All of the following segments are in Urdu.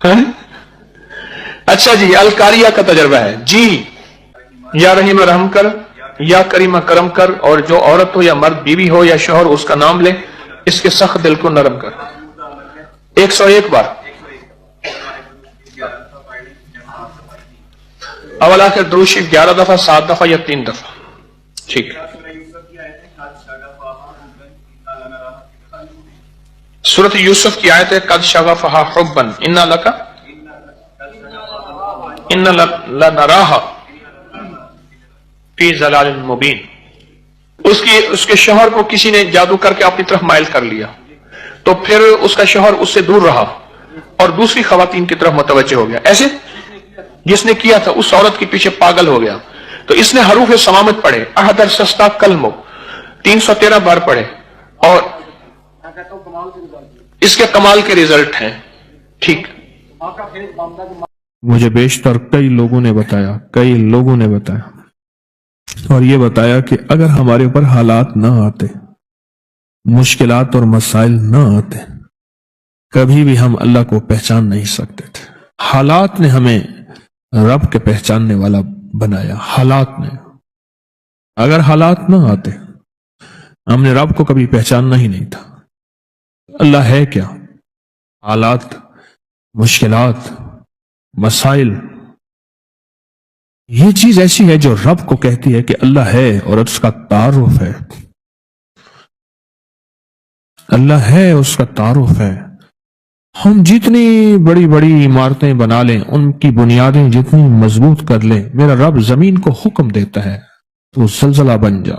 ہیں؟ اچھا جی، الکاریہ کا تجربہ ہے جی. یا رحیم رحم کر، یا کریمہ کرم کر، اور جو عورت ہو یا مرد، بیوی ہو یا شوہر، اس کا نام لے، اس کے سخت دل کو نرم کر. 101 بار. اول آخر درود شریف 11 دفعہ، 7 دفعہ یا 3 دفعہ. ٹھیک. سورۃ یوسف کی آیت ہے قد شغفہا حبا انا لک ان لنراہا فی ضلال مبین. اس کے شوہر کو کسی نے جادو کر کے اپنی طرف مائل کر لیا، تو پھر اس کا شوہر اس سے دور رہا اور دوسری خواتین کی طرف متوجہ ہو گیا. ایسے جس نے کیا تھا اس عورت کے پیچھے پاگل ہو گیا. تو اس نے حروف سمامت پڑھے، احدر سستا کلمو 313 بار پڑھے، اور اس کے کمال کے ریزلٹ ہیں. ٹھیک. مجھے بیشتر کئی لوگوں نے بتایا اور یہ بتایا کہ اگر ہمارے اوپر حالات نہ آتے، مشکلات اور مسائل نہ آتے، کبھی بھی ہم اللہ کو پہچان نہیں سکتے تھے. حالات نے ہمیں رب کے پہچاننے والا بنایا. حالات نے، اگر حالات نہ آتے ہم نے رب کو کبھی پہچاننا ہی نہیں تھا. اللہ ہے کیا؟ حالات، مشکلات، مسائل، یہ چیز ایسی ہے جو رب کو کہتی ہے کہ اللہ ہے اور اس کا تعارف ہے. اللہ ہے، اس کا تعارف ہے. ہم جتنی بڑی بڑی عمارتیں بنا لیں، ان کی بنیادیں جتنی مضبوط کر لیں، میرا رب زمین کو حکم دیتا ہے تو زلزلہ بن جا.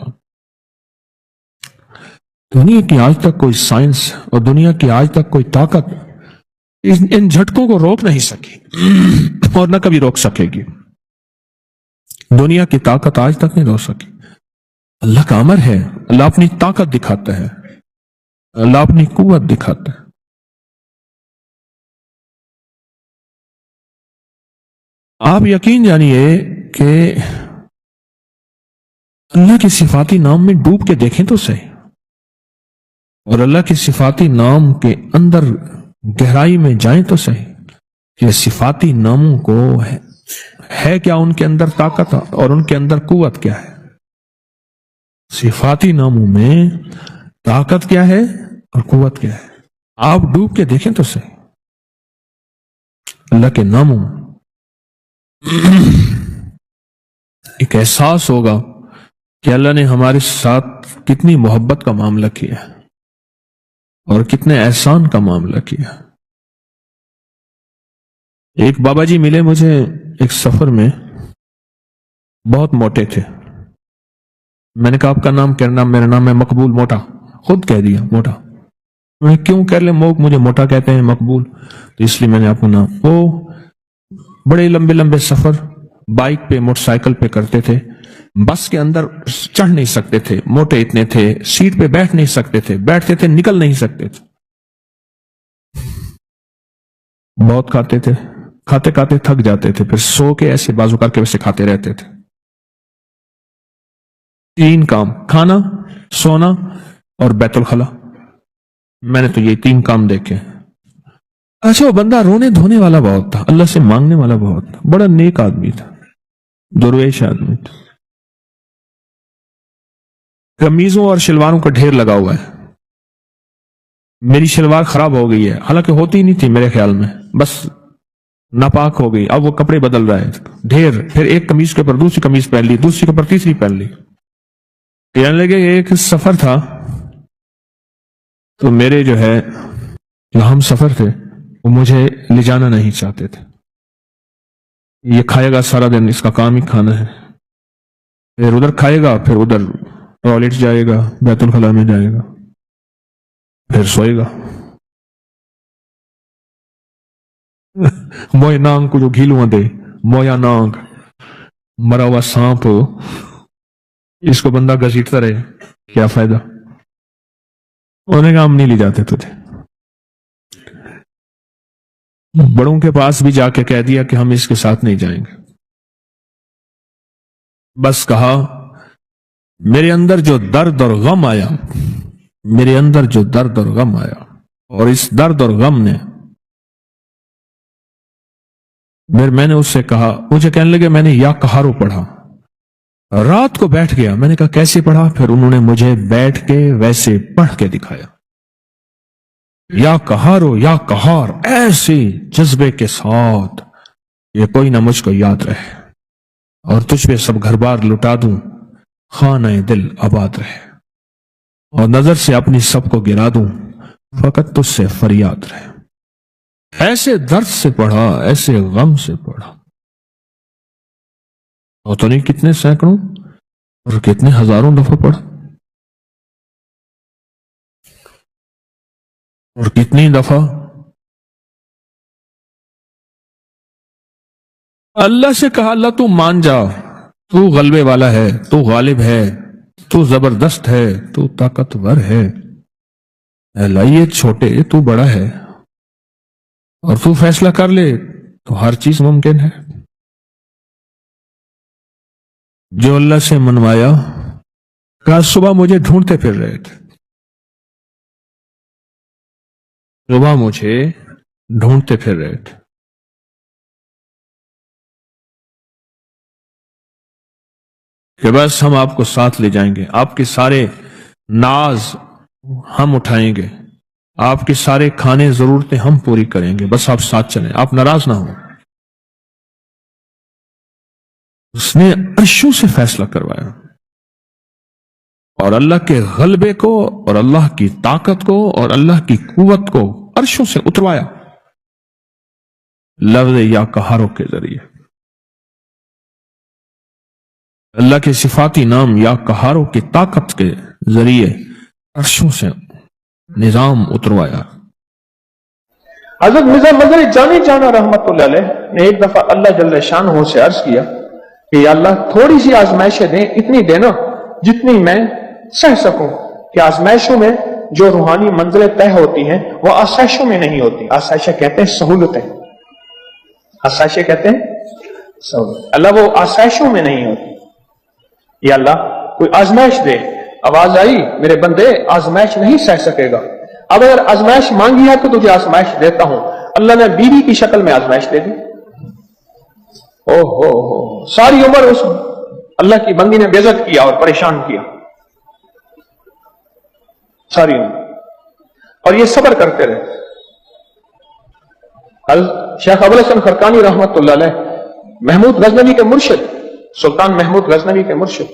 دنیا کی آج تک کوئی سائنس اور دنیا کی آج تک کوئی طاقت ان جھٹکوں کو روک نہیں سکی اور نہ کبھی روک سکے گی. دنیا کی طاقت آج تک نہیں روک سکی. اللہ کا امر ہے، اللہ اپنی طاقت دکھاتا ہے، اللہ اپنی قوت دکھاتا ہے. آپ یقین جانیے کہ اللہ کے صفاتی نام میں ڈوب کے دیکھیں تو صحیح، اور اللہ کے صفاتی نام کے اندر گہرائی میں جائیں تو صحیح کہ صفاتی ناموں کو ہے کیا، ان کے اندر طاقت اور ان کے اندر قوت کیا ہے. صفاتی ناموں میں طاقت کیا ہے اور قوت کیا ہے. آپ ڈوب کے دیکھیں تو صحیح اللہ کے ناموں. ایک احساس ہوگا کہ اللہ نے ہمارے ساتھ کتنی محبت کا معاملہ کیا اور کتنے احسان کا معاملہ کیا. ایک بابا جی ملے مجھے ایک سفر میں، بہت موٹے تھے. میں نے کہا آپ کا نام کیا؟ نام میرا نام ہے مقبول موٹا. خود کہہ دیا موٹا. میں کیوں کہہ لیں مجھے موٹا کہتے ہیں مقبول؟ تو اس لیے میں نے آپ کو نام. وہ بڑے لمبے لمبے سفر بائک پہ موٹر سائیکل پہ کرتے تھے، بس کے اندر چڑھ نہیں سکتے تھے، موٹے اتنے تھے، سیٹ پہ بیٹھ نہیں سکتے تھے، بیٹھتے تھے نکل نہیں سکتے تھے. بہت کھاتے تھے، کھاتے کھاتے تھک جاتے تھے، پھر سو کے ایسے بازو کر کے ویسے کھاتے رہتے تھے. 3 کام: کھانا، سونا اور بیت الخلا. میں نے تو یہ 3 کام دیکھے. اچھا، وہ بندہ رونے دھونے والا بہت تھا، اللہ سے مانگنے والا بہت تھا، بڑا نیک آدمی تھا، درویش آدمی تھا. قمیضوں اور شلواروں کا ڈھیر لگا ہوا ہے. میری شلوار خراب ہو گئی ہے، حالانکہ ہوتی ہی نہیں تھی میرے خیال میں، بس ناپاک ہو گئی. اب وہ کپڑے بدل رہا ہے، ڈھیر. پھر ایک قمیض کے اوپر دوسری قمیض پہن لی، دوسری کے اوپر تیسری پہن لی. کہنے لگے ایک سفر تھا تو میرے جو ہم سفر تھے وہ مجھے لے جانا نہیں چاہتے تھے. یہ کھائے گا سارا دن، اس کا کام ہی کھانا ہے. پھر ادھر کھائے گا، پھر ادھر ٹوائلٹ جائے گا، بیت الخلا میں جائے گا، پھر سوئے گا. موئے نانگ کو جو گھیلواں دے، مویا نانگ، مرا ہوا سانپ، اس کو بندہ گھسیٹتا رہے، کیا فائدہ. انہوں نے کہا ہم نہیں لے جاتے تجھے. بڑوں کے پاس بھی جا کے کہہ دیا کہ ہم اس کے ساتھ نہیں جائیں گے. بس کہا میرے اندر جو درد اور غم آیا، میرے اندر جو درد اور غم آیا، اور اس درد اور غم نے میں نے اس سے کہا, مجھے کہنے لگے میں نے یا کہارو پڑھا. رات کو بیٹھ گیا, میں نے کہا کیسے پڑھا؟ پھر انہوں نے مجھے بیٹھ کے ویسے پڑھ کے دکھایا. یا کہارو یا کہار, ایسے جذبے کے ساتھ, یہ کوئی نہ مجھ کو یاد رہے اور تجھ پہ سب گھر بار لٹا دوں, خانہ دل آباد رہے, اور نظر سے اپنی سب کو گرا دوں, فقط تجھ سے فریاد رہے. ایسے درد سے پڑھا, ایسے غم سے پڑھا, اور تو نہیں کتنے سینکڑوں اور کتنے ہزاروں دفعہ پڑھا, اور کتنی دفعہ اللہ سے کہا, اللہ تو مان جا, تو غلبے والا ہے, تو غالب ہے, تو زبردست ہے, تو طاقتور ہے. اللہ یہ چھوٹے, تو بڑا ہے, اور تو فیصلہ کر لے تو ہر چیز ممکن ہے. جو اللہ سے منوایا, کہا صبح مجھے ڈھونڈتے پھر رہے تھے, صبح مجھے ڈھونڈتے پھر رہے تھے, کہ بس ہم آپ کو ساتھ لے جائیں گے, آپ کے سارے ناز ہم اٹھائیں گے, آپ کے سارے کھانے ضرورتیں ہم پوری کریں گے, بس آپ ساتھ چلیں, آپ ناراض نہ ہوں. اس نے عرشوں سے فیصلہ کروایا, اور اللہ کے غلبے کو اور اللہ کی طاقت کو اور اللہ کی قوت کو عرشوں سے اتروایا لفظ یا کہاروں کے ذریعے. اللہ کے صفاتی نام یا کہاروں کی طاقت کے ذریعے عرشوں سے نظام اتروایا. حضرت مرزا مظہر جانی جانا رحمت اللہ علیہ نے ایک دفعہ اللہ جل شانہ سے عرض کیا کہ یا اللہ تھوڑی سی آزمائشیں دیں, اتنی دینا جتنی میں سہ سکوں, کہ آزمائشوں میں جو روحانی منزلیں طے ہوتی ہیں وہ آسائشوں میں نہیں ہوتی. آسائشیں کہتے ہیں سہولتیں, آسائشیں کہتے ہیں سہولت, اللہ وہ آسائشوں میں نہیں ہوتی. یا اللہ کوئی آزمائش دے, آواز آئی میرے بندے آزمائش نہیں سہ سکے گا, اب اگر آزمائش مانگی ہے تو تجھے آزمائش دیتا ہوں. اللہ نے بیوی کی شکل میں آزمائش دے دی. ساری عمر اس اللہ کی بندی نے بے عزت کیا اور پریشان کیا, ساری عمر, اور یہ صبر کرتے رہے. شیخ ابو الحسن خرقانی رحمت اللہ علیہ, محمود غزنوی کے مرشد, سلطان محمود غزنوی کے مرشد,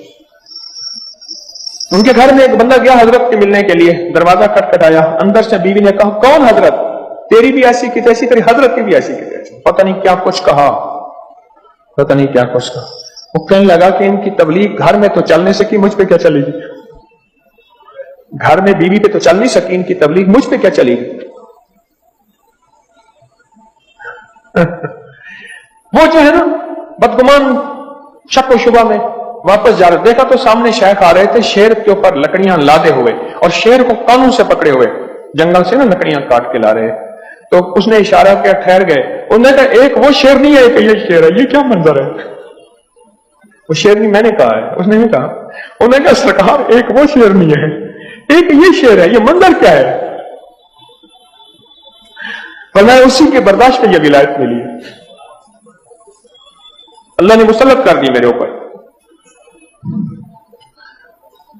ان کے گھر میں ایک بندہ گیا حضرت کے ملنے کے لیے, دروازہ کٹکھٹایا, اندر سے بیوی نے کہا کون حضرت؟ تیری بھی ایسی کی تیسی, تیری حضرت کی بھی ایسی کی تیسی. پتہ نہیں کیا کچھ کہا, پتہ نہیں کیا کچھ کہا. وہ کہنے لگا کہ ان کی تبلیغ گھر میں تو چل نہیں سکی, مجھ پہ کیا چلے گی؟ گھر میں بیوی پہ تو چل نہیں سکی, ان کی تبلیغ مجھ پہ کیا چلے گی؟ وہ جو ہے نا بدگمان شک و شبہ میں واپس جا رہے, دیکھا تو سامنے شیخ آ رہے تھے شیر کے اوپر لکڑیاں لادے ہوئے, اور شیر کو کانوں سے پکڑے ہوئے, جنگل سے نا لکڑیاں کاٹ کے لا رہے. تو اس نے اشارہ کیا, ٹھہر گئے. انہوں نے کہا ایک وہ شیر نہیں ہے, ایک یہ شیر ہے, یہ کیا منظر ہے؟ وہ شیر نہیں میں نے کہا ہے, اس نے نہیں کہا. انہوں نے کہا سرکار ایک وہ شیر نہیں ہے, ایک یہ شیر ہے, یہ منظر کیا ہے؟ فرمایا اسی کے برداشت پہ یہ ولایت ملی ہے, اللہ نے مسلط کر دی میرے اوپر.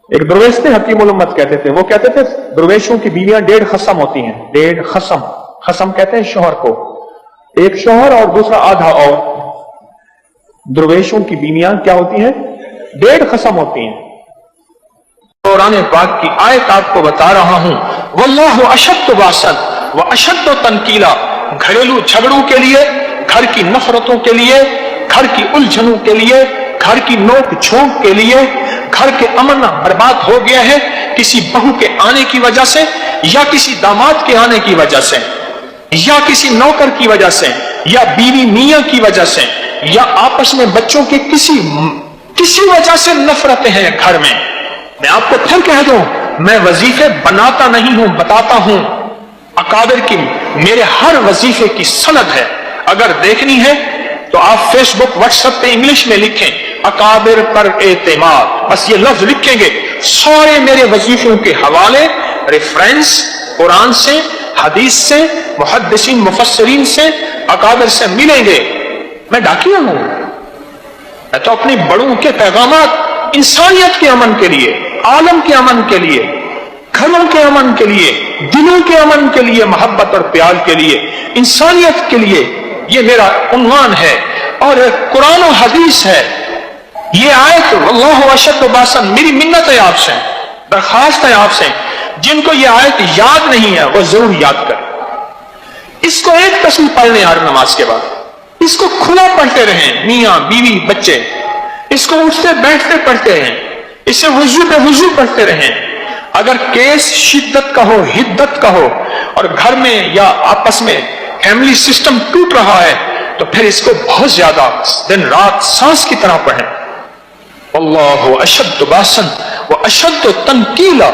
ایک درویش تھے, حکیم الامت کہتے تھے, وہ کہتے تھے درویشوں کی بیویاں 1.5 خصم ہوتی ہیں. 1.5 خصم, خصم کہتے ہیں شوہر کو, ایک شوہر اور دوسرا آدھا. اور درویشوں کی بیویاں کیا ہوتی ہیں؟ 1.5 خصم ہوتی ہیں. قرآن پاک کی آیت آپ کو بتا رہا ہوں, واللہ اشد باسن و اشد تنکیلا. گھریلو جھگڑوں کے لیے, گھر کی نفرتوں کے لیے, گھر کی الجھنوں کے لیے, گھر کی نوک جھونک کے لیے, گھر کے امن برباد ہو گیا ہے کسی بہو کے آنے کی وجہ سے, یا کسی داماد کے آنے کی وجہ سے, یا کسی نوکر کی وجہ سے, یا بیوی میاں کی وجہ سے, یا آپس میں بچوں کے کسی وجہ سے نفرتیں ہیں گھر میں. میں آپ کو پھر کہہ دوں, میں وظیفے بناتا نہیں ہوں, بتاتا ہوں. اکابر کی میرے ہر وظیفے کی سند ہے, اگر دیکھنی ہے تو آپ فیس بک واٹس ایپ پہ انگلش میں لکھیں اکابر پر اعتماد, بس یہ لفظ لکھیں گے, سارے میرے وظیفوں کے حوالے ریفرنس قرآن سے, حدیث سے, محدثین مفسرین سے, اکابر سے ملیں گے. میں ڈاکیا ہوں، میں تو اپنے بڑوں کے پیغامات انسانیت کے امن کے لیے، عالم کے امن کے لیے، گھروں کے امن کے لیے، دلوں کے امن کے لیے، محبت اور پیار کے لیے، انسانیت کے لیے، یہ میرا عنوان ہے اور قرآن و حدیث ہے۔ یہ آیت اللہ اشد باسن، میری منت ہے آپ سے، درخواست ہے آپ سے، جن کو یہ آیت یاد نہیں ہے وہ ضرور یاد کریں۔ اس کو ایک قسم پڑھ لیں ہر نماز کے بعد، اس کو کھلا پڑھتے رہیں، میاں بیوی بچے، اس کو اٹھتے بیٹھتے پڑھتے رہیں، اسے وضو پہ وضو پڑھتے رہیں۔ اگر کیس شدت کا ہو، حدت کا ہو، اور گھر میں یا آپس میں فیملی سسٹم ٹوٹ رہا ہے، تو پھر اس کو بہت زیادہ دن رات سانس کی طرح پڑھیں۔ اللہ اشد باسن و اشد تنکیلا۔